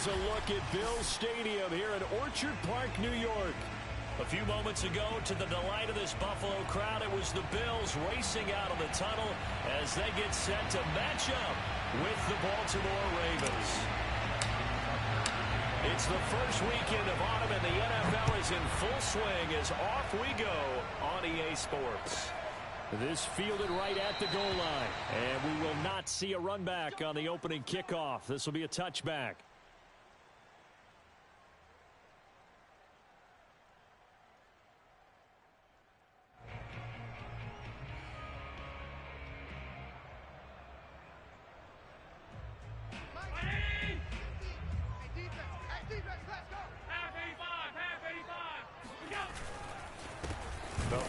is a look at Bills Stadium here in Orchard Park, New York. A few moments ago, to the delight of this Buffalo crowd, it was the Bills racing out of the tunnel as they get set to match up with the Baltimore Ravens. It's the first weekend of autumn, and the NFL is in full swing as off we go on EA Sports. This fielded right at the goal line, and we will not see a run back on the opening kickoff. This will be a touchback.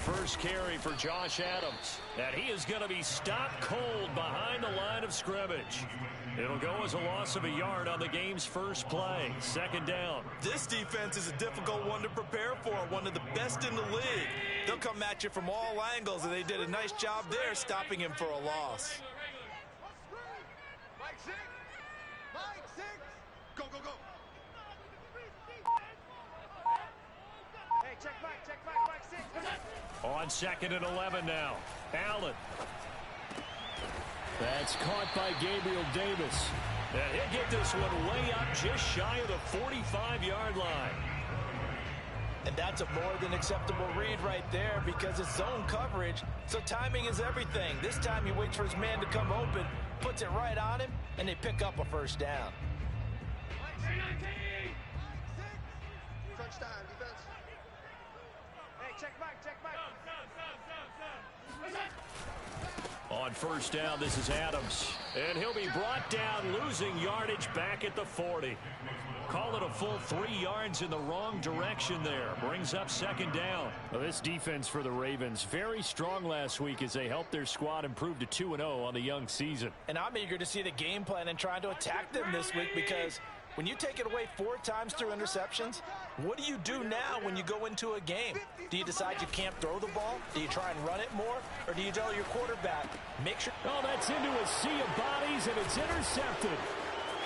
First carry for Josh Adams, and he is going to be stopped cold behind the line of scrimmage. It'll go as a loss of a yard on the game's first play. Second down. This defense is a difficult one to prepare for, one of the best in the league. They'll come at you from all angles, and they did a nice job there stopping him for a loss. Mike six. Go, go, go. Hey, check back, Mike six. On 2nd and 11 now. Allen. That's caught by Gabriel Davis. And he'll get this one way up just shy of the 45-yard line. And that's a more than acceptable read right there because it's zone coverage, so timing is everything. This time he waits for his man to come open, puts it right on him, and they pick up a first down. Crunch time, defense. Hey, check back. On first down, this is Adams. And he'll be brought down, losing yardage back at the 40. Call it a full 3 yards in the wrong direction there. Brings up second down. Well, this defense for the Ravens, very strong last week as they helped their squad improve to 2-0 on the young season. And I'm eager to see the game plan and trying to attack them this week because when you take it away 4 times through interceptions, what do you do now when you go into a game? Do you decide you can't throw the ball? Do you try and run it more? Or do you tell your quarterback, make sure... Oh, that's into a sea of bodies, and it's intercepted.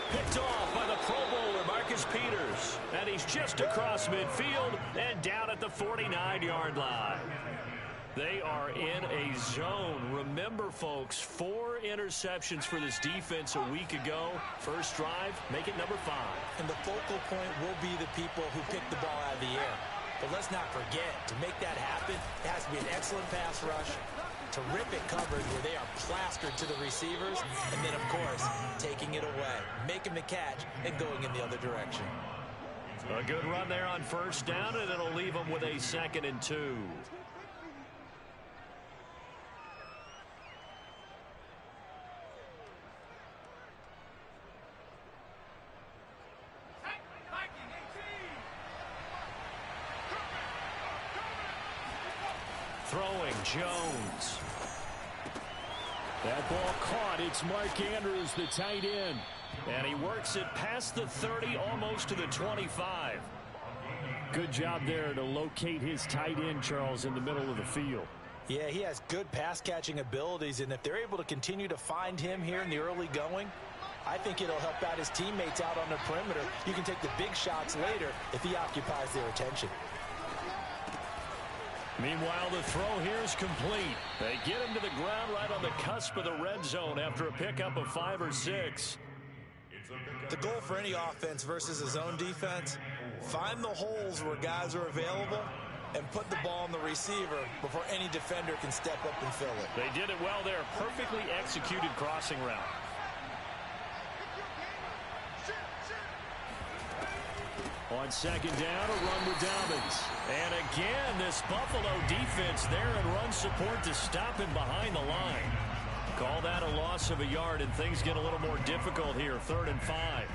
Picked off by the Pro Bowler, Marcus Peters. And he's just across midfield and down at the 49-yard line. They are in a zone. Remember, folks, 4 interceptions for this defense a week ago. First drive, make it number 5. And the focal point will be the people who pick the ball out of the air. But let's not forget, to make that happen, it has to be an excellent pass rush, terrific coverage where they are plastered to the receivers, and then, of course, taking it away, making the catch, and going in the other direction. A good run there on first down, and it'll leave them with a 2nd and 2. Throwing Jones. That ball caught. It's Mark Andrews, the tight end. And he works it past the 30, almost to the 25. Good job there to locate his tight end, Charles, in the middle of the field. Yeah, he has good pass-catching abilities, and if they're able to continue to find him here in the early going, I think it'll help out his teammates out on the perimeter. You can take the big shots later if he occupies their attention. Meanwhile, the throw here is complete. They get him to the ground right on the cusp of the red zone after a pickup of 5 or 6. The goal for any offense versus a zone defense, find the holes where guys are available and put the ball on the receiver before any defender can step up and fill it. They did it well there. Perfectly executed crossing route. On second down, a run with Dobbins. And again, this Buffalo defense there in run support to stop him behind the line. Call that a loss of a yard, and things get a little more difficult here. 3rd and 5.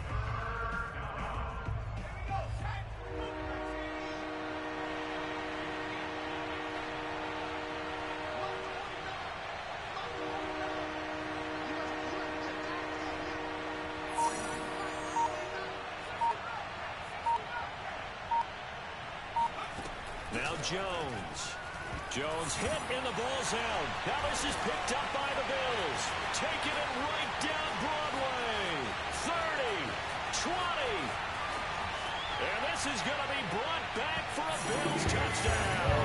Now Jones hit and the ball's out. Now this is picked up by the Bills. Taking it right down Broadway. 30, 20. And this is going to be brought back for a Bills touchdown.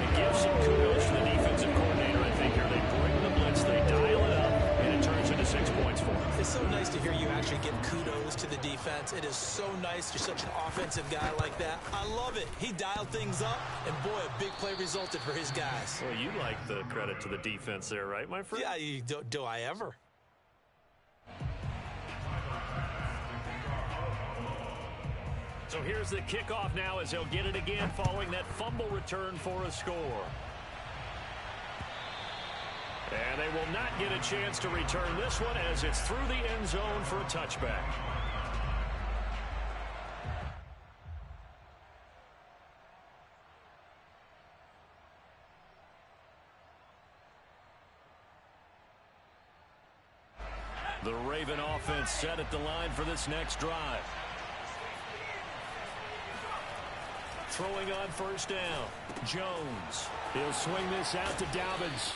It gives some kudos to the defensive coordinator, I think, here. They bring the blitz, they dial it up, and it turns into 6 points for them. It's so nice to hear you actually give kudos to the defense. It is so nice. You're such an offensive guy like that. I love it. He dialed things up, and boy, a big play resulted for his guys. Well, you like the credit to the defense there, right, my friend? Yeah, do I ever? So here's the kickoff now as he'll get it again following that fumble return for a score. And they will not get a chance to return this one as it's through the end zone for a touchback. The Raven offense set at the line for this next drive. Throwing on first down. Jones. He'll swing this out to Dobbins.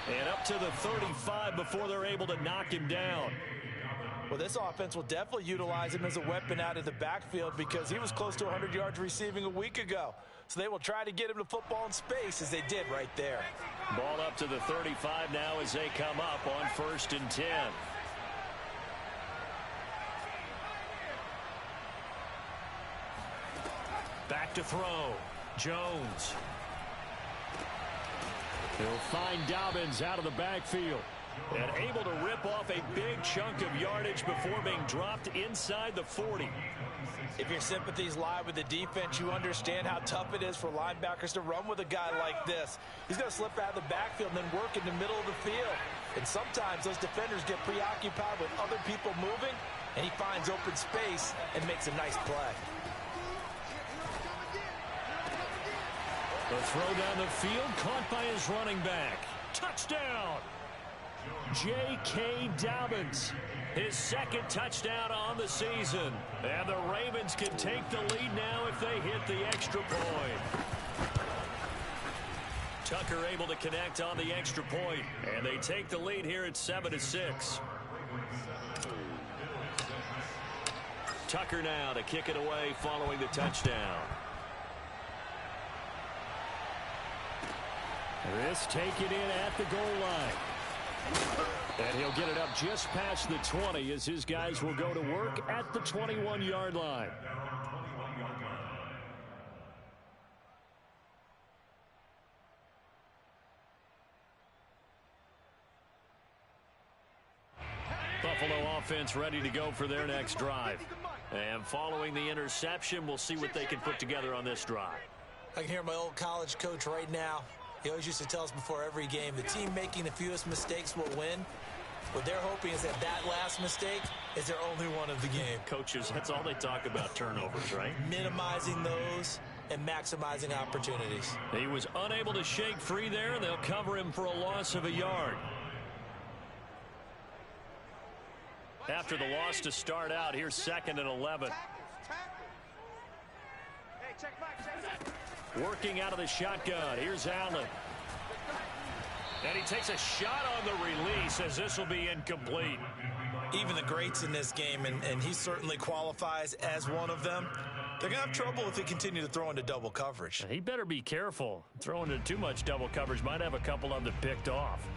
And up to the 35 before they're able to knock him down. Well, this offense will definitely utilize him as a weapon out of the backfield because he was close to 100 yards receiving a week ago. So they will try to get him the football in space as they did right there. Ball up to the 35 now as they come up on 1st and 10. Back to throw. Jones. He'll find Dobbins out of the backfield. And able to rip off a big chunk of yardage before being dropped inside the 40. If your sympathies lie with the defense, you understand how tough it is for linebackers to run with a guy like this. He's going to slip out of the backfield and then work in the middle of the field. And sometimes those defenders get preoccupied with other people moving, and he finds open space and makes a nice play. The throw down the field, caught by his running back. Touchdown! J.K. Dobbins, his second touchdown on the season. And the Ravens can take the lead now if they hit the extra point. Tucker able to connect on the extra point, and they take the lead here at 7-6. Tucker now to kick it away following the touchdown. This taken in at the goal line. And he'll get it up just past the 20 as his guys will go to work at the 21-yard line. Buffalo offense ready to go for their next drive. And following the interception, we'll see what they can put together on this drive. I can hear my old college coach right now. He always used to tell us before every game, the team making the fewest mistakes will win. What they're hoping is that last mistake is their only one of the game. Coaches, that's all they talk about, turnovers, right? Minimizing those and maximizing opportunities. He was unable to shake free there, and they'll cover him for a loss of a yard. After the loss to start out, here's 2nd and 11. Hey, check back, check back. Working out of the shotgun. Here's Allen. And he takes a shot on the release as this will be incomplete. Even the greats in this game, and he certainly qualifies as one of them, they're going to have trouble if they continue to throw into double coverage. He better be careful. Throwing into too much double coverage might have a couple of them picked off.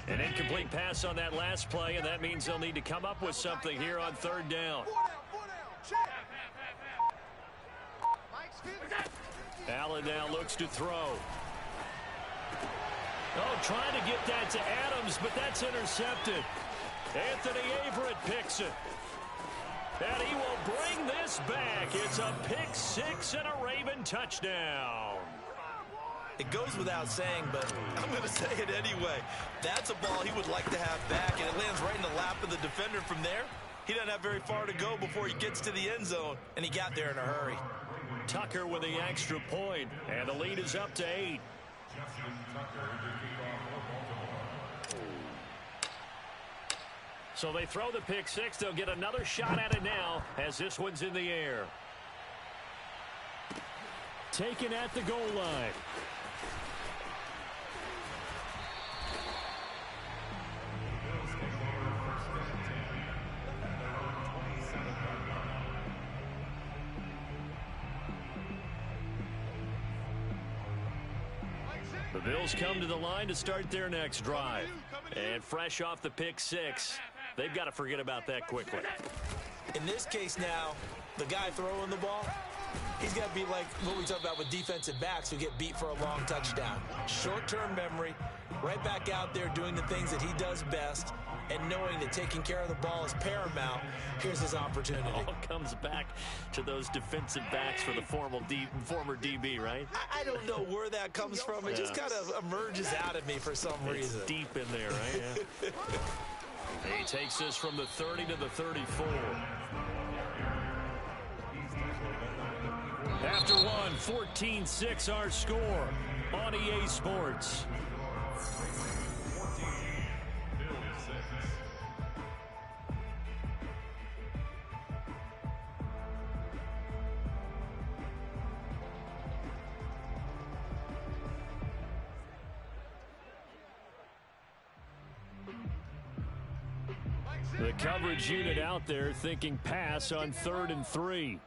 An incomplete pass on that last play, and that means they'll need to come up with something here on 3rd down. Allen now looks to throw. Oh, trying to get that to Adams, but that's intercepted. Anthony Averett picks it. And he will bring this back. It's a pick 6 and a Raven touchdown. It goes without saying, but I'm going to say it anyway. That's a ball he would like to have back, and it lands right in the lap of the defender from there. He doesn't have very far to go before he gets to the end zone, and he got there in a hurry. Tucker with the extra point, and the lead is up to 8. So they throw the pick six. They'll get another shot at it now as this one's in the air. Taken at the goal line. The Bills come to the line to start their next drive. And fresh off the pick six, they've got to forget about that quickly. In this case now, the guy throwing the ball, he's got to be like what we talk about with defensive backs who get beat for a long touchdown. Short-term memory, right back out there doing the things that he does best, and knowing that taking care of the ball is paramount. Here's his opportunity. All comes back to those defensive backs for the former DB, right? I don't know where that comes from. It just kind of emerges out of me for some reason. It's deep in there, right? Yeah. He takes this from the 30 to the 34. After one, 14-6 our score on EA Sports. The coverage unit out there thinking pass on 3rd and 3.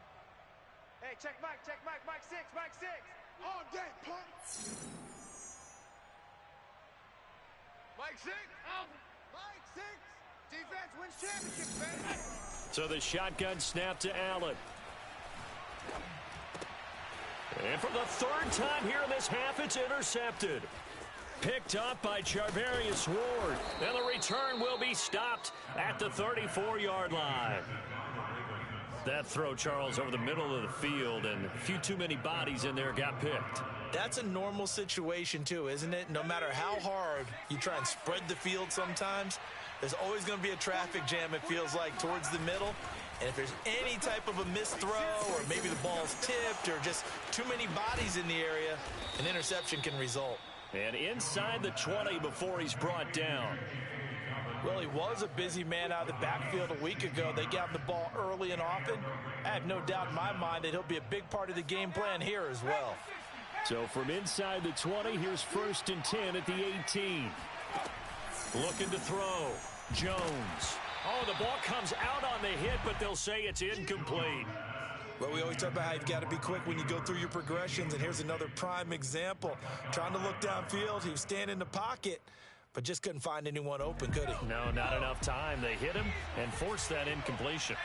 Hey, check Mike, Mike 6, Mike 6. All day, punt. Mike 6. Mike 6. Defense wins championships, baby. So the shotgun snap to Allen. And for the 3rd time here in this half, it's intercepted. Picked up by Charvarius Ward. And the return will be stopped at the 34-yard line. That throw, Charles, over the middle of the field, and a few too many bodies in there got picked. That's a normal situation, too, isn't it? No matter how hard you try and spread the field sometimes, there's always going to be a traffic jam, it feels like, towards the middle. And if there's any type of a missed throw, or maybe the ball's tipped, or just too many bodies in the area, an interception can result. And inside the 20 before he's brought down. Well, he was a busy man out of the backfield a week ago. They got him the ball early and often. I have no doubt in my mind that he'll be a big part of the game plan here as well. So from inside the 20, here's 1st and 10 at the 18. Looking to throw. Jones. Oh, the ball comes out on the hit, but they'll say it's incomplete. Well, we always talk about how you've got to be quick when you go through your progressions, and here's another prime example. Trying to look downfield, he was standing in the pocket, but just couldn't find anyone open, could he? No, not enough time. They hit him and forced that incompletion.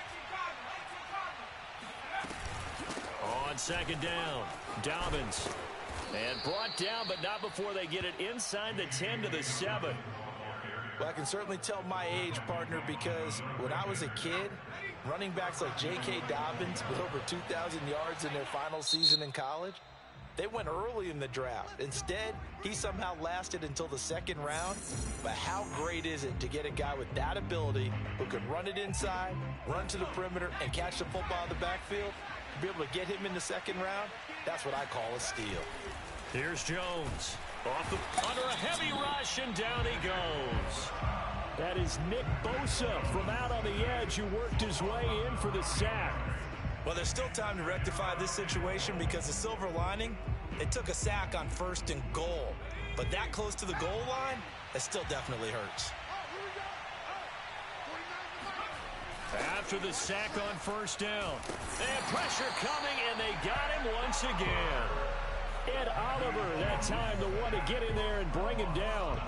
On 2nd down, Dobbins. And brought down, but not before they get it inside the 10 to the 7. Well, I can certainly tell my age, partner, because when I was a kid, running backs like J.K. Dobbins with over 2,000 yards in their final season in college, they went early in the draft. Instead, he somehow lasted until the 2nd round. But how great is it to get a guy with that ability who can run it inside, run to the perimeter, and catch the football in the backfield? To be able to get him in the 2nd round, that's what I call a steal. Here's Jones. Under a heavy rush, and down he goes. That is Nick Bosa from out on the edge who worked his way in for the sack. Well, there's still time to rectify this situation because the silver lining, they took a sack on 1st and goal. But that close to the goal line, that still definitely hurts. After the sack on 1st down. And pressure coming, and they got him once again. Ed Oliver, that time, the one to get in there and bring him down.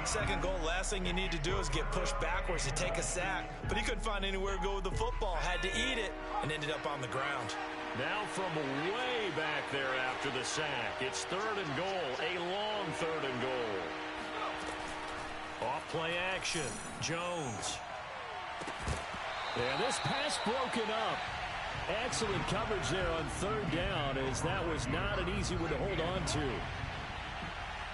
2nd goal, last thing you need to do is get pushed backwards to take a sack. But he couldn't find anywhere to go with the football, had to eat it, and ended up on the ground. Now from way back there after the sack, it's 3rd and goal, a long 3rd and goal. Off play action, Jones. And this pass broken up. Excellent coverage there on 3rd down, as that was not an easy one to hold on to.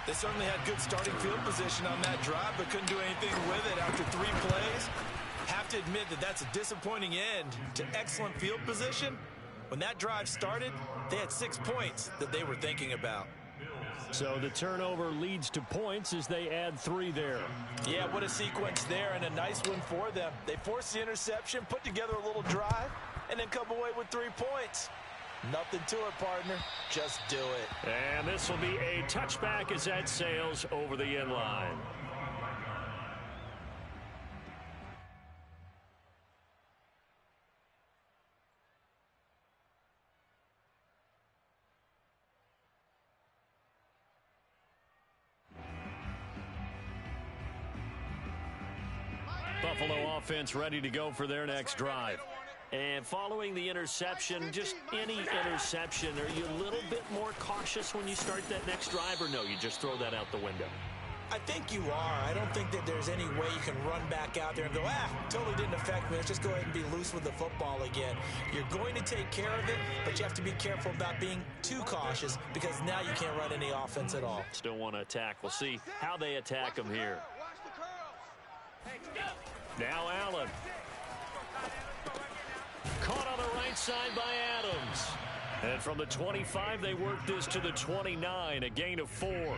They certainly had good starting field position on that drive, but couldn't do anything with it after 3 plays. Have to admit that that's a disappointing end to excellent field position. When that drive started, they had 6 points that they were thinking about. So the turnover leads to points as they add 3 there. Yeah, what a sequence there, and a nice one for them. They force the interception, put together a little drive, and then come away with 3 points. Nothing to it, partner. Just do it. And this will be a touchback as that sails over the end line. Buffalo offense ready to go for their next drive. And following the interception, just any interception, are you a little bit more cautious when you start that next drive, or no, you just throw that out the window? I think you are. I don't think that there's any way you can run back out there and go, totally didn't affect me. Let's just go ahead and be loose with the football again. You're going to take care of it, but you have to be careful about being too cautious because now you can't run any offense at all. Still want to attack. We'll see how they attack them here. Now Allen. Caught on the right side by Adams. And from the 25, they work this to the 29, a gain of 4.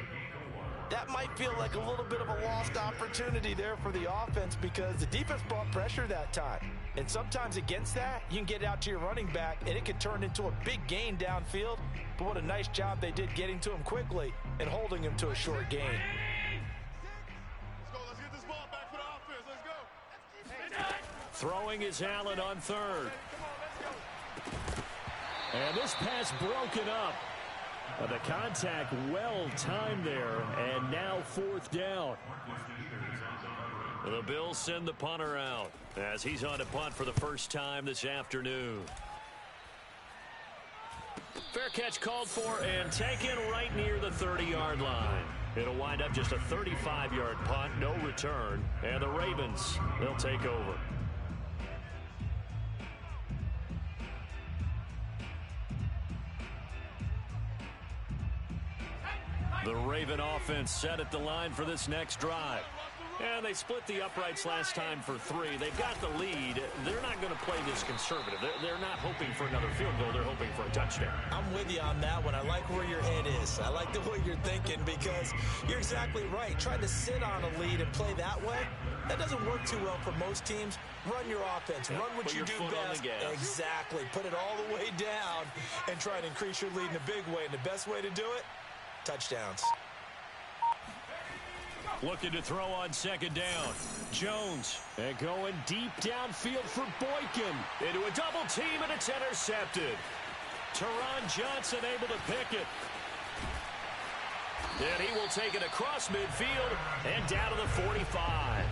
That might feel like a little bit of a lost opportunity there for the offense because the defense brought pressure that time. And sometimes against that, you can get out to your running back, and it could turn into a big gain downfield. But what a nice job they did getting to him quickly and holding him to a short gain. Let's get this ball back for the offense. Let's go. Throwing is Allen on 3rd. And this pass broken up. The contact well timed there, and now 4th down. The Bills send the punter out as he's on to punt for the first time this afternoon. Fair catch called for and taken right near the 30-yard line. It'll wind up just a 35-yard punt, no return, and the Ravens, they'll take over. The Raven offense set at the line for this next drive. And they split the uprights last time for 3. They've got the lead. They're not going to play this conservative. They're not hoping for another field goal. They're hoping for a touchdown. I'm with you on that one. I like where your head is. I like the way you're thinking because you're exactly right. Trying to sit on a lead and play that way, that doesn't work too well for most teams. Run your offense. Run what you do best. Exactly. Put it all the way down and try and increase your lead in a big way. And the best way to do it, touchdowns. Looking to throw on 2nd down. Jones. And going deep downfield for Boykin. Into a double team, and it's intercepted. Teron Johnson able to pick it. And he will take it across midfield and down to the 45.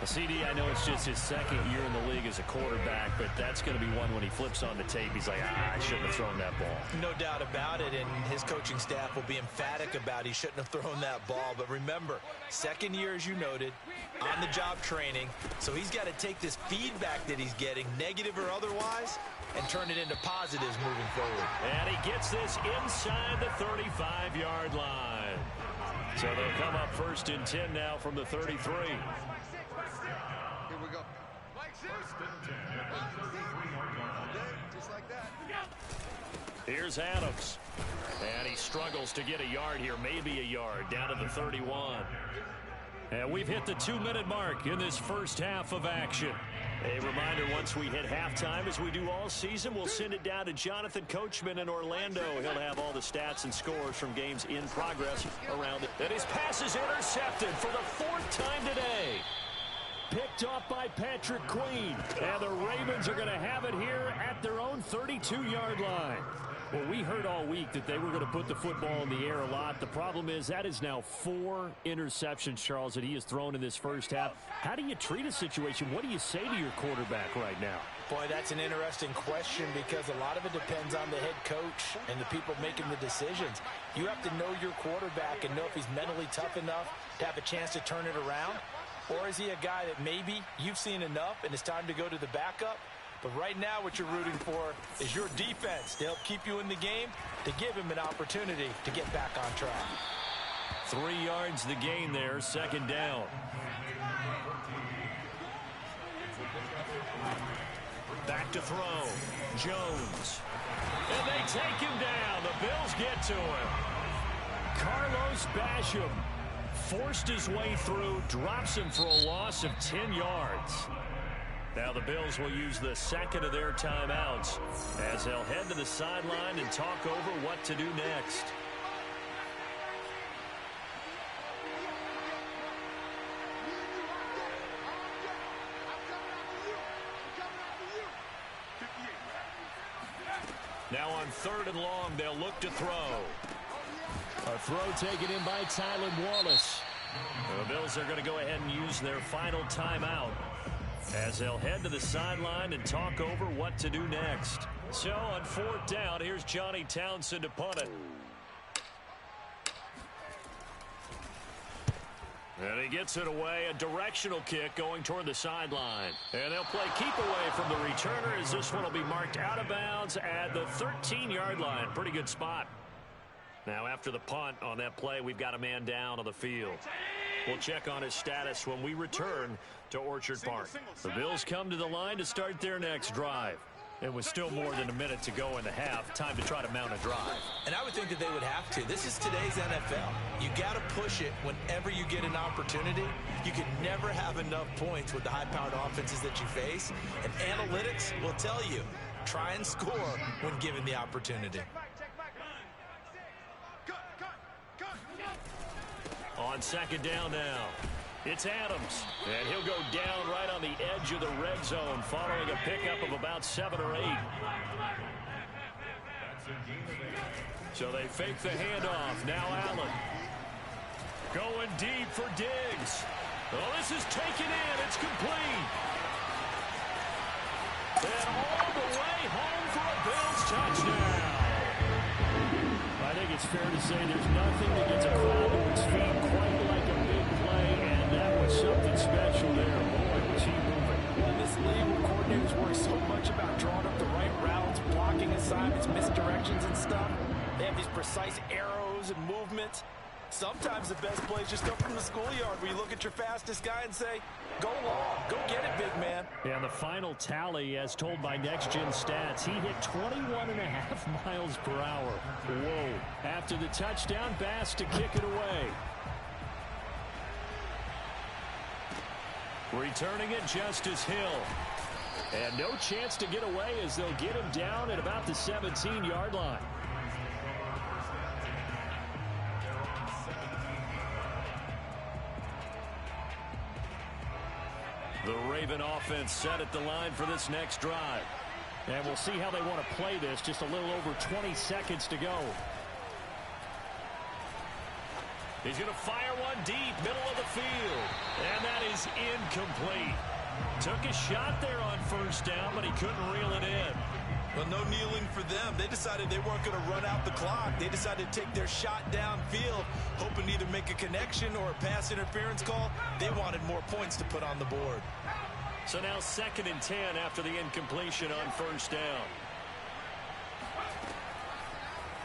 CD, I know it's just his 2nd year in the league as a quarterback, but that's going to be one when he flips on the tape. He's like, I shouldn't have thrown that ball. No doubt about it, and his coaching staff will be emphatic about he shouldn't have thrown that ball. But remember, 2nd year, as you noted, on-the-job training, so he's got to take this feedback that he's getting, negative or otherwise, and turn it into positives moving forward. And he gets this inside the 35-yard line. So they'll come up 1st and 10 now from the 33. Just like that. Here's Adams. And he struggles to get a yard here, maybe a yard, down to the 31. And we've hit the 2-minute mark in this first half of action. A reminder, once we hit halftime, as we do all season, we'll send it down to Jonathan Coachman in Orlando. He'll have all the stats and scores from games in progress around it. And his pass is intercepted for the 4th time today. Picked off by Patrick Queen. And the Ravens are going to have it here at their own 32-yard line. Well, we heard all week that they were going to put the football in the air a lot. The problem is that is now 4 interceptions, Charles, that he has thrown in this first half. How do you treat a situation? What do you say to your quarterback right now? Boy, that's an interesting question because a lot of it depends on the head coach and the people making the decisions. You have to know your quarterback and know if he's mentally tough enough to have a chance to turn it around. Or is he a guy that maybe you've seen enough and it's time to go to the backup? But right now what you're rooting for is your defense to help keep you in the game, to give him an opportunity to get back on track. 3 yards the gain there, 2nd down. Back to throw. Jones. And they take him down. The Bills get to him. Carlos Basham forced his way through, drops him for a loss of 10 yards. Now the Bills will use the second of their timeouts as they'll head to the sideline and talk over what to do next. Now on 3rd and long, they'll look to throw. A throw taken in by Tylan Wallace. The Bills are going to go ahead and use their final timeout as they'll head to the sideline and talk over what to do next. So on 4th down, here's Johnny Townsend to punt it. And he gets it away, a directional kick going toward the sideline. And they'll play keep away from the returner as this one will be marked out of bounds at the 13-yard line. Pretty good spot. Now after the punt on that play, we've got a man down on the field. We'll check on his status when we return to Orchard Park. The Bills come to the line to start their next drive. It was still more than a minute to go in the half. Time to try to mount a drive. And I would think that they would have to. This is today's NFL. You got to push it whenever you get an opportunity. You can never have enough points with the high-powered offenses that you face. And analytics will tell you, try and score when given the opportunity. On 2nd down now, it's Adams, and he'll go down right on the edge of the red zone following a pickup of about 7 or 8. So they fake the handoff. Now Allen going deep for Diggs. Oh, this is taken in. It's complete. And all the way home for a Bills touchdown. I think it's fair to say there's nothing that gets a crowd to its feet quite like a big play, and that was something special there. Boy, was he moving. In this league where coordinators worry so much about drawing up the right routes, blocking assignments, misdirections and stuff, they have these precise arrows and movements. Sometimes the best plays just come from the schoolyard where you look at your fastest guy and say, go long, go get it, big man. And the final tally, as told by Next Gen Stats, he hit 21.5 miles per hour. Whoa. After the touchdown, Bass to kick it away. Returning it, Justice Hill. And no chance to get away as they'll get him down at about the 17-yard line. The Raven offense set at the line for this next drive. And we'll see how they want to play this. Just a little over 20 seconds to go. He's going to fire one deep, middle of the field. And that is incomplete. Took a shot there on 1st down, but he couldn't reel it in. Well, no kneeling for them. They decided they weren't going to run out the clock. They decided to take their shot downfield, hoping to either make a connection or a pass interference call. They wanted more points to put on the board. So now 2nd and 10 after the incompletion on 1st down.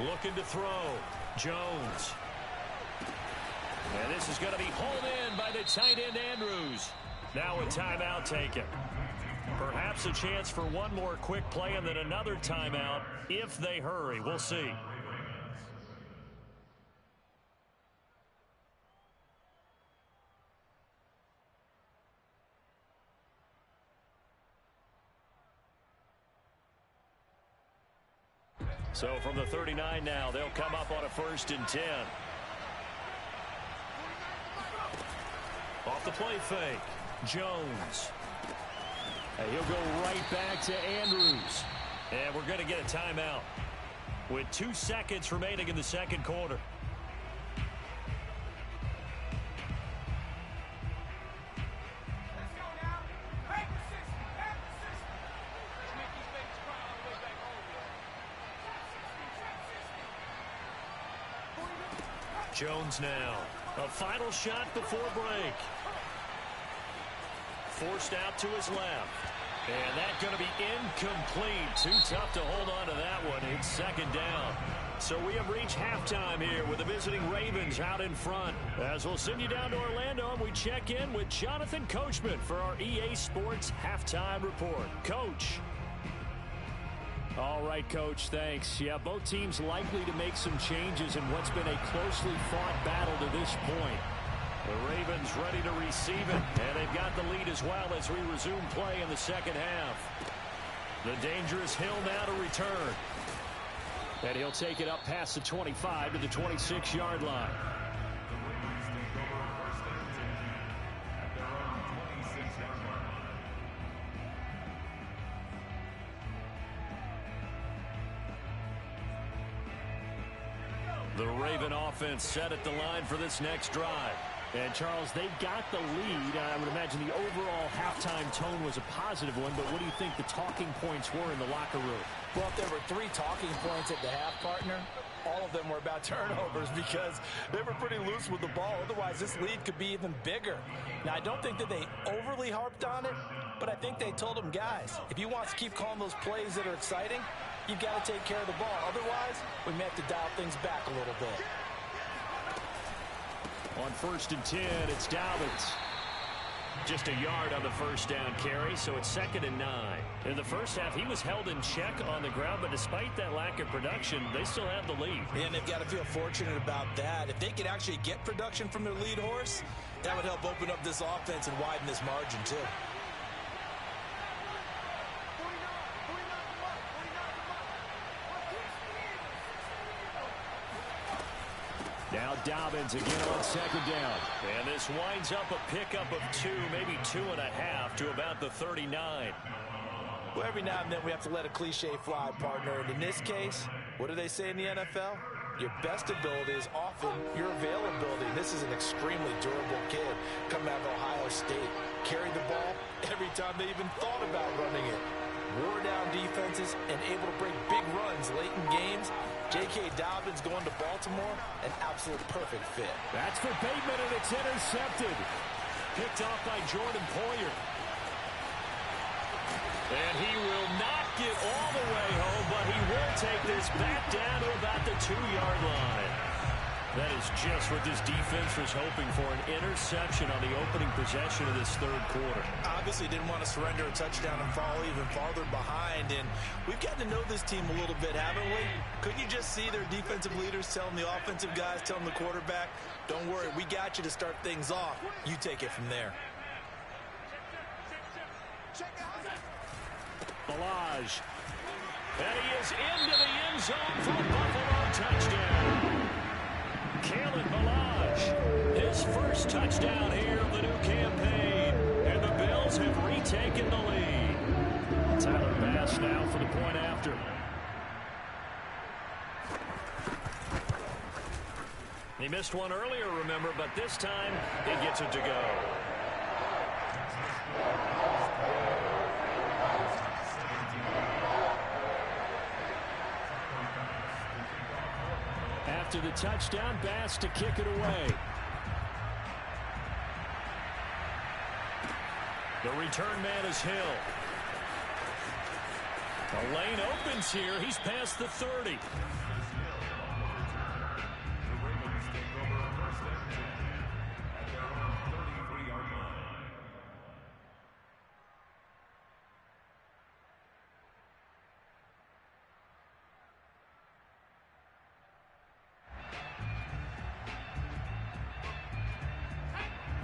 Looking to throw. Jones. And this is going to be hauled in by the tight end Andrews. Now a timeout taken. Perhaps a chance for one more quick play and then another timeout if they hurry. We'll see. So from the 39 now, they'll come up on a 1st and 10. Off the play fake, Jones. And he'll go right back to Andrews. And we're going to get a timeout with 2 seconds remaining in the 2nd quarter. Jones now. A final shot before break. Forced out to his left. And that's going to be incomplete. Too tough to hold on to that one. It's 2nd down. So we have reached halftime here with the visiting Ravens out in front. As we'll send you down to Orlando and we check in with Jonathan Coachman for our EA Sports Halftime Report. Coach. All right, Coach, thanks. Yeah, both teams likely to make some changes in what's been a closely fought battle to this point. The Ravens ready to receive it, and they've got the lead as well as we resume play in the second half. The dangerous Hill now to return. And he'll take it up past the 25 to the 26-yard line. The Raven offense set at the line for this next drive. And, Charles, they've got the lead. I would imagine the overall halftime tone was a positive one, but what do you think the talking points were in the locker room? Well, if there were 3 talking points at the half, partner, all of them were about turnovers because they were pretty loose with the ball. Otherwise, this lead could be even bigger. Now, I don't think that they overly harped on it, but I think they told them, guys, if you want to keep calling those plays that are exciting, you've got to take care of the ball. Otherwise, we may have to dial things back a little bit. On 1st and 10, it's Dobbins. Just a yard on the first down carry, so it's 2nd and 9. In the first half, he was held in check on the ground, but despite that lack of production, they still have the lead. And they've got to feel fortunate about that. If they could actually get production from their lead horse, that would help open up this offense and widen this margin, too. Now Dobbins again on 2nd down. And this winds up a pickup of 2, maybe 2.5 to about the 39. Well, every now and then we have to let a cliche fly, partner. And in this case, what do they say in the NFL? Your best ability is often your availability. This is an extremely durable kid coming out of Ohio State. Carried the ball every time they even thought about running it. Wore down defenses and able to break big runs late in games. J.K. Dobbins going to Baltimore, an absolute perfect fit. That's for Bateman, and it's intercepted. Picked off by Jordan Poyer. And he will not get all the way home, but he will take this back down to about the 2-yard line. That is just what this defense was hoping for, an interception on the opening possession of this third quarter. Obviously didn't want to surrender a touchdown and fall even farther behind, and we've gotten to know this team a little bit, haven't we? Couldn't you just see their defensive leaders telling the offensive guys, telling the quarterback, don't worry, we got you to start things off. You take it from there. Balaj. And he is into the end zone for a Buffalo touchdown. Kalen Balaj, his first touchdown here of the new campaign. And the Bills have retaken the lead. Tyler Bass now for the point after. He missed one earlier, remember, but this time he gets it to go. After the touchdown, Bass to kick it away. The return man is Hill. The lane opens here. He's past the 30.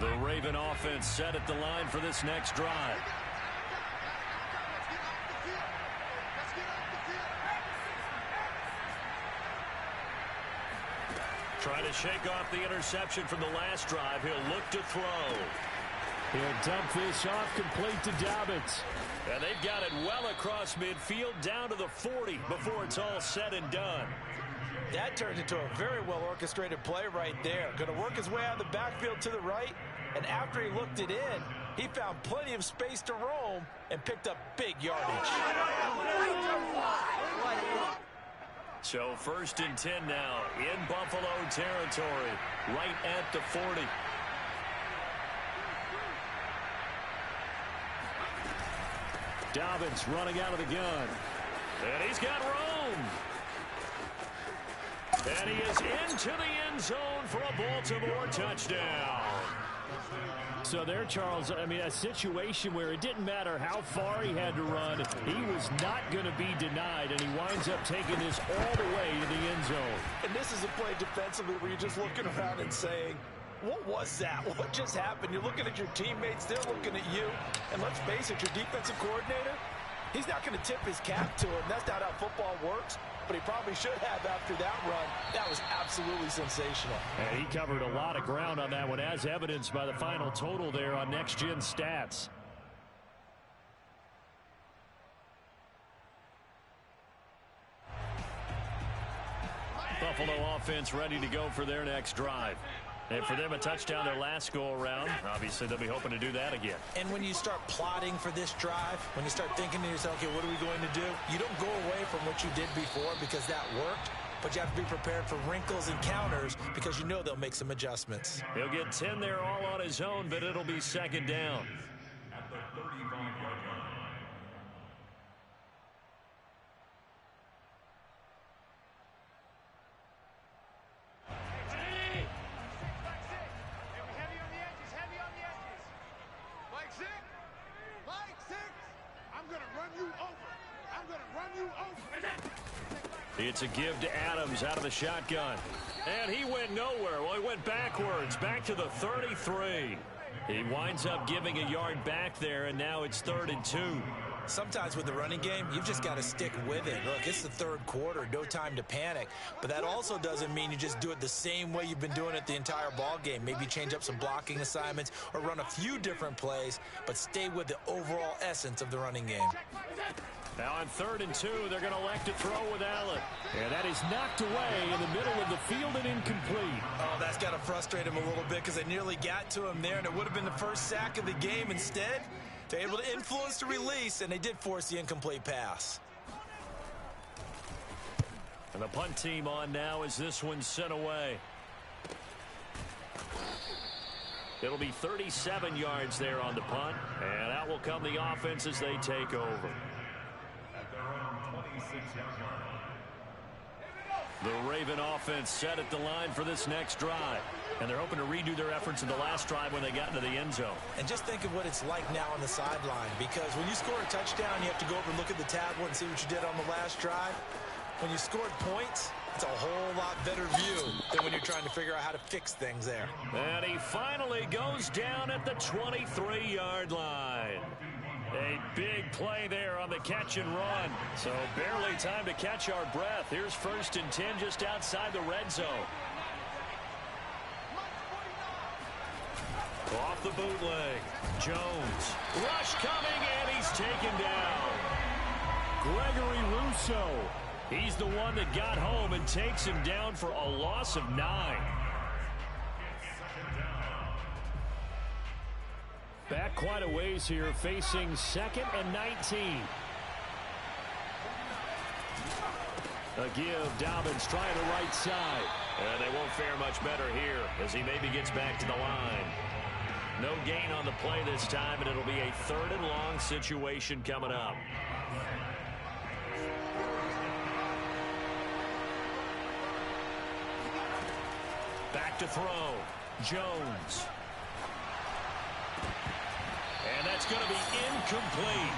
The Raven offense set at the line for this next drive. Trying to shake off the interception from the last drive. He'll look to throw. He'll dump this off complete to Dobbins. And they've got it well across midfield down to the 40 before it's all said and done. That turned into a very well-orchestrated play right there. Going to work his way out of the backfield to the right, and after he looked it in, he found plenty of space to roam and picked up big yardage. So 1st and 10 now in Buffalo territory, right at the 40. Dobbins running out of the gun. And he's got room. And he is into the end zone for a Baltimore touchdown. So there, Charles, I mean, a situation where it didn't matter how far he had to run, he was not going to be denied, and he winds up taking this all the way to the end zone. And this is a play defensively where you're just looking around and saying, what was that? What just happened? You're looking at your teammates, they're looking at you, and let's face it, your defensive coordinator, he's not going to tip his cap to him. That's not how football works. But he probably should have after that run. That was absolutely sensational. And he covered a lot of ground on that one, as evidenced by the final total there on Next Gen Stats. Buffalo offense ready to go for their next drive. And for them, a touchdown their last go-around. Obviously, they'll be hoping to do that again. And when you start plotting for this drive, when you start thinking to yourself, okay, what are we going to do? You don't go away from what you did before because that worked, but you have to be prepared for wrinkles and counters because you know they'll make some adjustments. He'll get 10 there all on his own, but it'll be second down. At the 35-yard line. It's a give to Adams out of the shotgun. And he went nowhere. Well, he went backwards, back to the 33. He winds up giving a yard back there, and now it's 3rd and 2. Sometimes with the running game, you've just got to stick with it. Look, it's the third quarter, no time to panic. But that also doesn't mean you just do it the same way you've been doing it the entire ball game. Maybe change up some blocking assignments or run a few different plays, but stay with the overall essence of the running game. Now on 3rd and 2, they're going to elect to throw with Allen. And that is knocked away in the middle of the field and incomplete. Oh, that's got to frustrate him a little bit because they nearly got to him there, and it would have been the first sack of the game. Instead, they're able to influence the release, and they did force the incomplete pass. And the punt team on now as this one's sent away. It'll be 37 yards there on the punt, and out will come the offense as they take over. At their own 26-yard line. The Raven offense set at the line for this next drive. And they're hoping to redo their efforts in the last drive when they got into the end zone. And just think of what it's like now on the sideline, because when you score a touchdown, you have to go over and look at the tablet and see what you did on the last drive. When you scored points, it's a whole lot better view than when you're trying to figure out how to fix things there. And he finally goes down at the 23-yard line. A big play there on the catch and run. So barely time to catch our breath. Here's 1st and 10 just outside the red zone. Off the bootleg. Jones. Rush coming, and he's taken down. Gregory Rousseau. He's the one that got home and takes him down for a loss of 9. Back quite a ways here, facing 2nd and 19. A give, Dobbins trying the right side. And they won't fare much better here as he maybe gets back to the line. No gain on the play this time, and it'll be a 3rd and long situation coming up. Back to throw. Jones. And that's going to be incomplete.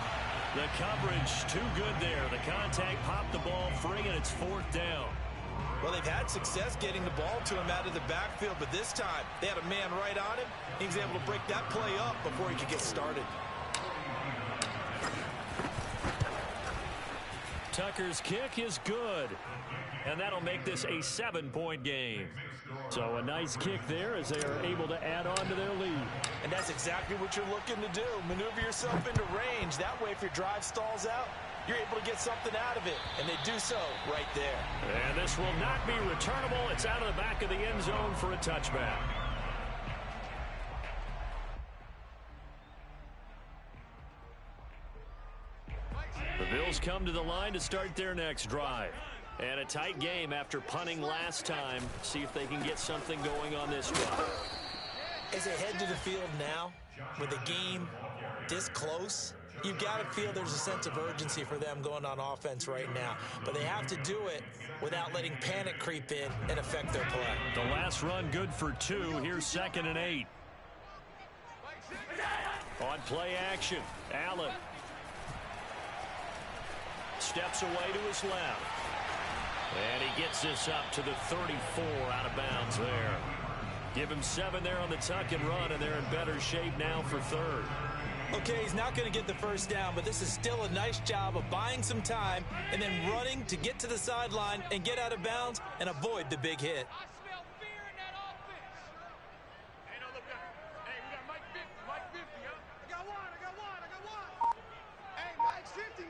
The coverage too good there. The contact popped the ball free, and it's 4th down. Well, they've had success getting the ball to him out of the backfield, but this time they had a man right on him. He was able to break that play up before he could get started. Tucker's kick is good, and that'll make this a 7-point game. So a nice kick there as they are able to add on to their lead. And that's exactly what you're looking to do. Maneuver yourself into range. That way, if your drive stalls out, you're able to get something out of it. And they do so right there. And this will not be returnable. It's out of the back of the end zone for a touchback. The Bills come to the line to start their next drive. And a tight game after punting last time. See if they can get something going on this drive. As they head to the field now, with the game this close, you've got to feel there's a sense of urgency for them going on offense right now. But they have to do it without letting panic creep in and affect their play. The last run good for 2. Here's 2nd and 8. On play action, Allen steps away to his left. And he gets this up to the 34 out of bounds there. Give him 7 there on the tuck and run, and they're in better shape now for third. Okay, he's not going to get the first down, but this is still a nice job of buying some time and then running to get to the sideline and get out of bounds and avoid the big hit. I smell fear in that offense. Hey, no, look, hey, we got Mike 50, Mike 50, huh? I got one. Hey, Mike's 50.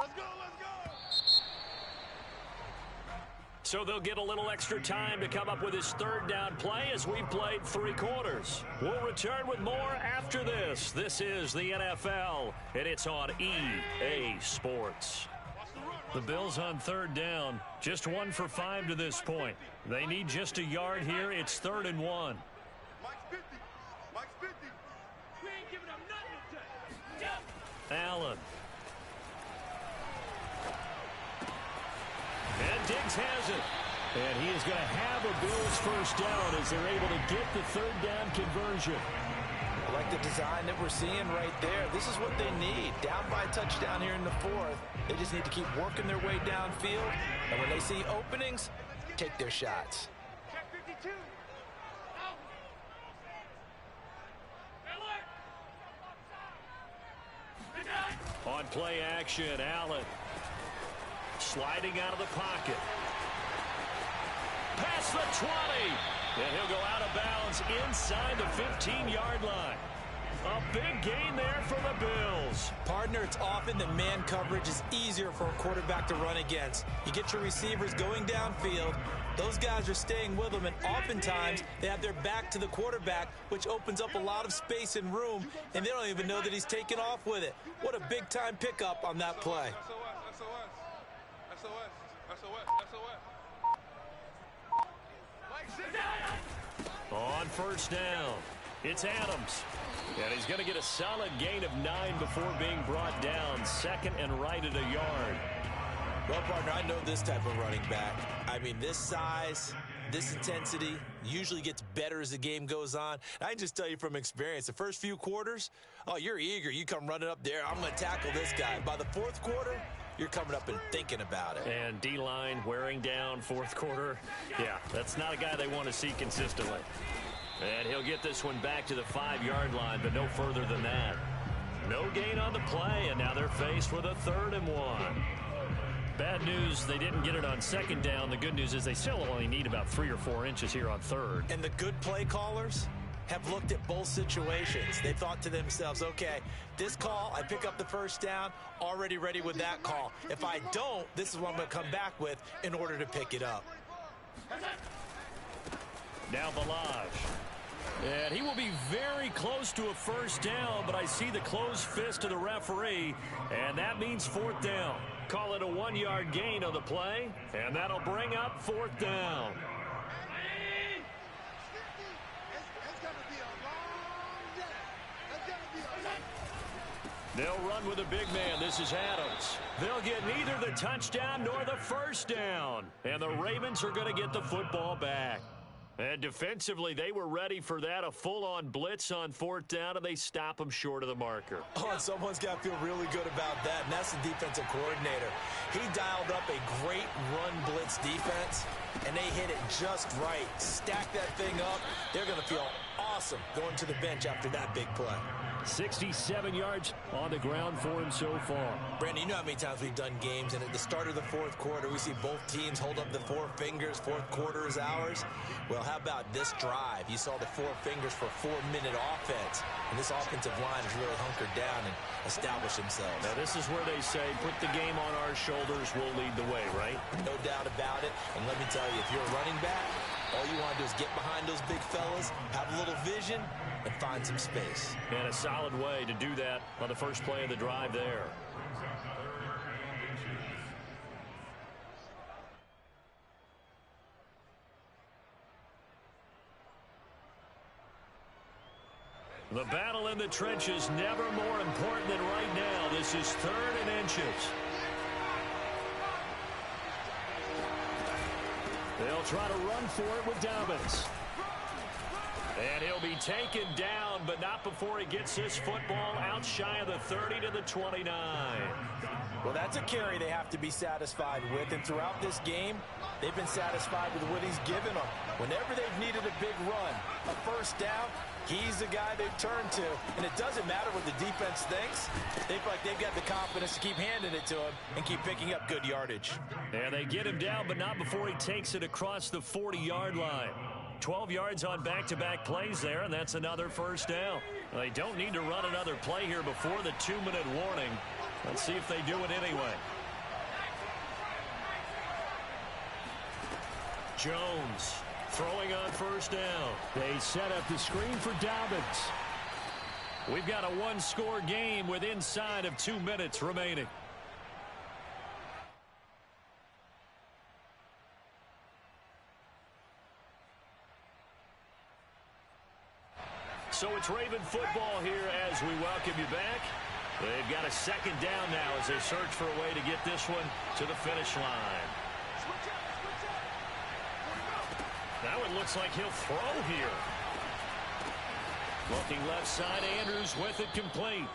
Let's go. So they'll get a little extra time to come up with his third down play as we played 3 quarters. We'll return with more after this. This is the NFL, and it's on EA Sports. The Bills on third down, just 1 for 5 to this point. They need just a yard here. It's 3rd and 1. Mike's 50. We ain't giving up nothing today. Allen. And Diggs has it. And he is going to have a Bills first down as they're able to get the third down conversion. I like the design that we're seeing right there. This is what they need. Down by a touchdown here in the 4th. They just need to keep working their way downfield. And when they see openings, take their shots. Check 52. On play action, Allen. Sliding out of the pocket. Past the 20. And he'll go out of bounds inside the 15-yard line. A big gain there for the Bills. Partner, it's often that man coverage is easier for a quarterback to run against. You get your receivers going downfield. Those guys are staying with them, and oftentimes they have their back to the quarterback, which opens up a lot of space and room, and they don't even know that he's taken off with it. What a big-time pickup on that play. On first down, it's Adams. And he's going to get a solid gain of 9 before being brought down. 2nd and right at a yard. Well, partner, I know this type of running back. I mean, this size, this intensity usually gets better as the game goes on. I can just tell you from experience, the first few quarters, oh, you're eager. You come running up there. I'm going to tackle this guy. By the 4th quarter, you're coming up and thinking about it. And D-line wearing down 4th quarter. Yeah, that's not a guy they want to see consistently. And he'll get this one back to the 5-yard line, but no further than that. No gain on the play, and now they're faced with a 3rd and 1. Bad news, they didn't get it on 2nd down. The good news is they still only need about 3 or 4 inches here on 3rd. And the good play callers have looked at both situations. They thought to themselves, okay, this call, I pick up the first down, already ready with that call. If I don't, this is what I'm going to come back with in order to pick it up. Now Ballage. And he will be very close to a first down, but I see the closed fist of the referee, and that means 4th down. Call it a 1-yard gain on the play, and that'll bring up 4th down. They'll run with a big man. This is Adams. They'll get neither the touchdown nor the first down, and the Ravens are going to get the football back. And defensively, they were ready for that, a full-on blitz on 4th down, and they stop them short of the marker. Oh, and someone's got to feel really good about that, and that's the defensive coordinator. He dialed up a great run blitz defense, and they hit it just right. Stack that thing up. They're going to feel awesome going to the bench after that big play. 67 yards on the ground for him so far. Brandon, you know how many times we've done games, and at the start of the 4th quarter, we see both teams hold up the 4 fingers. 4th quarter is ours. Well, how about this drive? You saw the 4 fingers for 4-minute offense, and this offensive line has really hunkered down and established themselves. Now, this is where they say, put the game on our shoulders, we'll lead the way, right? No doubt about it, and let me tell you, if you're a running back, all you want to do is get behind those big fellas, have a little vision, and find some space. And a solid way to do that on the first play of the drive there. The battle in the trenches never more important than right now. This is 3rd and inches. They'll try to run for it with Dobbins. And he'll be taken down, but not before he gets this football out shy of the 30 to the 29. Well, that's a carry they have to be satisfied with. And throughout this game, they've been satisfied with what he's given them. Whenever they've needed a big run, a first down, he's the guy they've turned to. And it doesn't matter what the defense thinks. They feel like they've got the confidence to keep handing it to him and keep picking up good yardage. And they get him down, but not before he takes it across the 40-yard line. 12 yards on back-to-back plays there, and that's another first down. They don't need to run another play here before the 2-minute warning. Let's see if they do it anyway. Jones throwing on first down. They set up the screen for Dobbins. We've got a one-score game with inside of 2 minutes remaining. So it's Raven football here as we welcome you back. They've got a second down now as they search for a way to get this one to the finish line. Now it looks like he'll throw here. Looking left side, Andrews with it complete.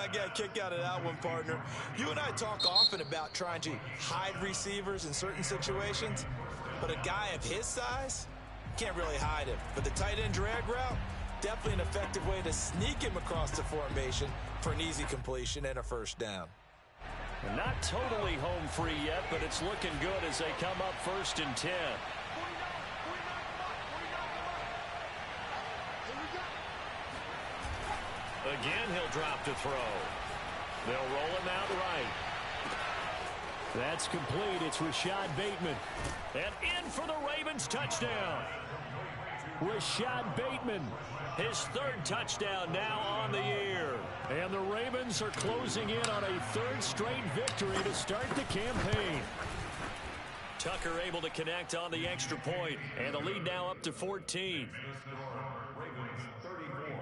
I got a kick out of that one, partner. You and I talk often about trying to hide receivers in certain situations, but a guy of his size can't really hide him. But the tight end drag route, definitely an effective way to sneak him across the formation for an easy completion and a first down. Not totally home free yet, but it's looking good as they come up 1st and 10. Again, he'll drop to throw. They'll roll him out right. That's complete. It's Rashad Bateman. And in for the Ravens touchdown. Rashad Bateman, his 3rd touchdown now on the year. And the Ravens are closing in on a 3rd straight victory to start the campaign. Tucker able to connect on the extra point, and the lead now up to 14. Ravens 34,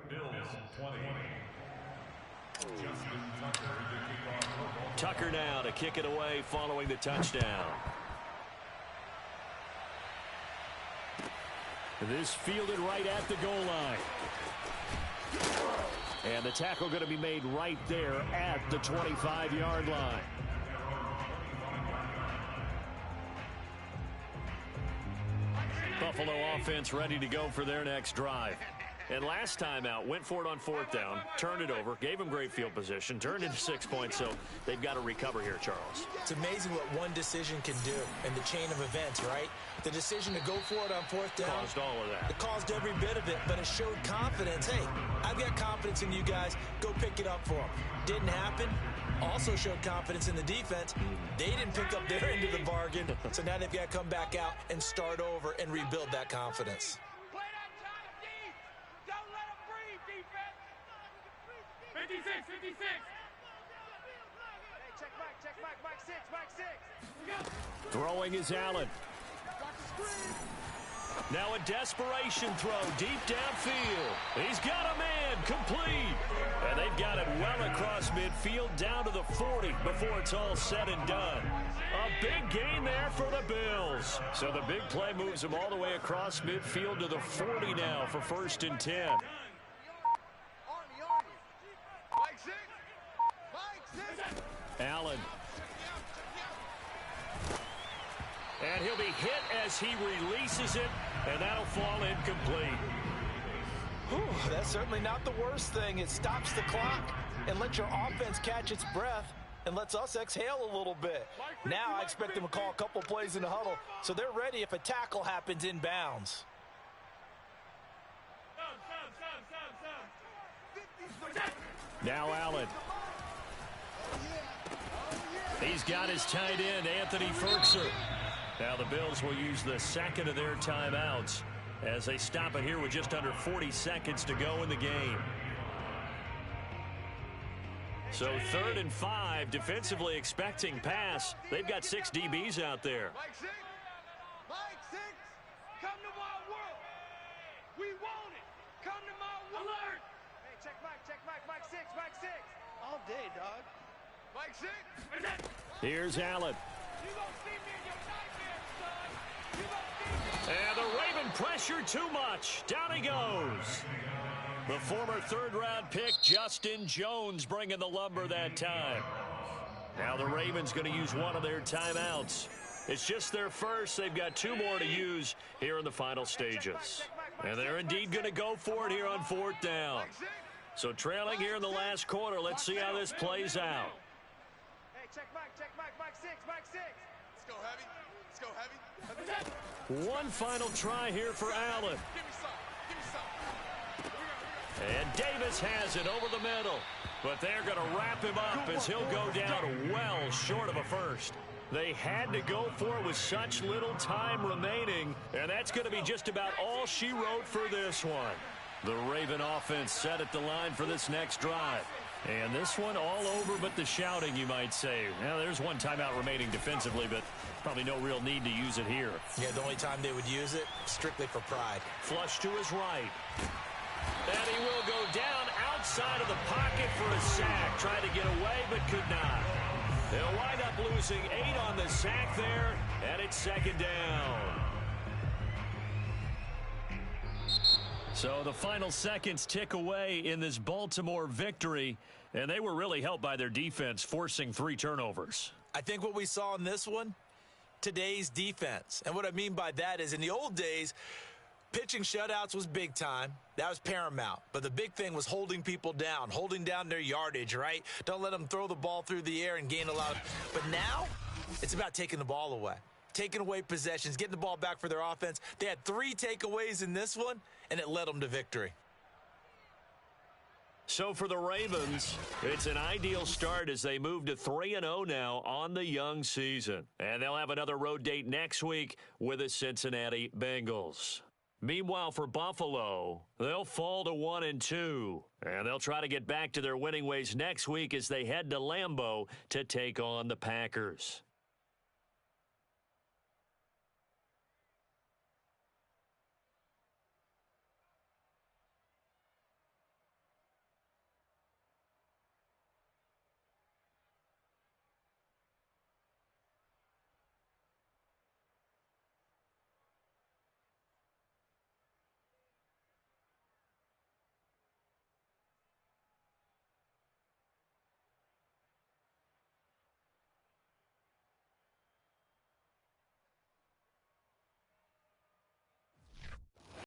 Bills 20. Justin Tucker, the kickoff. Tucker now to kick it away following the touchdown. This fielded right at the goal line. And the tackle going to be made right there at the 25-yard line. Buffalo offense ready to go for their next drive. And last time out, went for it on 4th down, turned it over, gave them great field position, turned into 6 points, so they've got to recover here, Charles. It's amazing what one decision can do in the chain of events, right? The decision to go for it on 4th down. Caused all of that. It caused every bit of it, but it showed confidence. Hey, I've got confidence in you guys. Go pick it up for them. Didn't happen. Also showed confidence in the defense. They didn't pick up their end of the bargain, so now they've got to come back out and start over and rebuild that confidence. 56, 56. Hey, check Mike 6, Mike 6. Throwing is Allen. Now a desperation throw deep downfield. He's got a man complete. And they've got it well across midfield down to the 40 before it's all said and done. A big gain there for the Bills. So the big play moves them all the way across midfield to the 40 now for 1st and 10. Allen. And he'll be hit as he releases it, and that'll fall incomplete. Whew, that's certainly not the worst thing. It stops the clock and lets your offense catch its breath and lets us exhale a little bit. Now I expect them to call a couple plays in the huddle so they're ready if a tackle happens inbounds. Now Allen. He's got his tight end, Anthony Ferkser. Now the Bills will use the 2nd of their timeouts as they stop it here with just under 40 seconds to go in the game. So 3rd and 5, defensively expecting pass. They've got 6 DBs out there. Mike 6, come to my world. We want it. Come to my world. Alert. Hey, check Mike 6. All day, dog. Mike 6. Here's Allen. You gonna see me in your nightmares, son. You gonna see me And the Raven pressure too much. Down he goes. The former third-round pick, Justin Jones, bringing the lumber that time. Now the Ravens going to use one of their timeouts. It's just their first. They've got 2 more to use here in the final stages. And they're indeed going to go for it here on 4th down. So trailing here in the last quarter. Let's see how this plays out. Hey, check Mike, Mike 6, Mike 6. Let's go heavy. Let's go heavy. One final try here for Allen. Give me some. And Davis has it over the middle. But they're going to wrap him up as he'll go down well short of a first. They had to go for it with such little time remaining, and that's going to be just about all she wrote for this one. The Raven offense set at the line for this next drive. And this one all over but the shouting, you might say. Now, there's one timeout remaining defensively, but probably no real need to use it here. Yeah, the only time they would use it, strictly for pride. Flush to his right. And he will go down outside of the pocket for a sack. Tried to get away, but could not. They'll wind up losing 8 on the sack there, and it's 2nd down. So the final seconds tick away in this Baltimore victory, and they were really helped by their defense, forcing 3 turnovers. I think what we saw in this one, today's defense. And what I mean by that is in the old days, pitching shutouts was big time. That was paramount. But the big thing was holding people down, holding down their yardage, right? Don't let them throw the ball through the air and gain a lot. But now, it's about taking the ball away, taking away possessions, getting the ball back for their offense. They had 3 takeaways in this one, and it led them to victory. So for the Ravens, it's an ideal start as they move to 3-0 now on the young season. And they'll have another road date next week with the Cincinnati Bengals. Meanwhile, for Buffalo, they'll fall to 1-2, and they'll try to get back to their winning ways next week as they head to Lambeau to take on the Packers.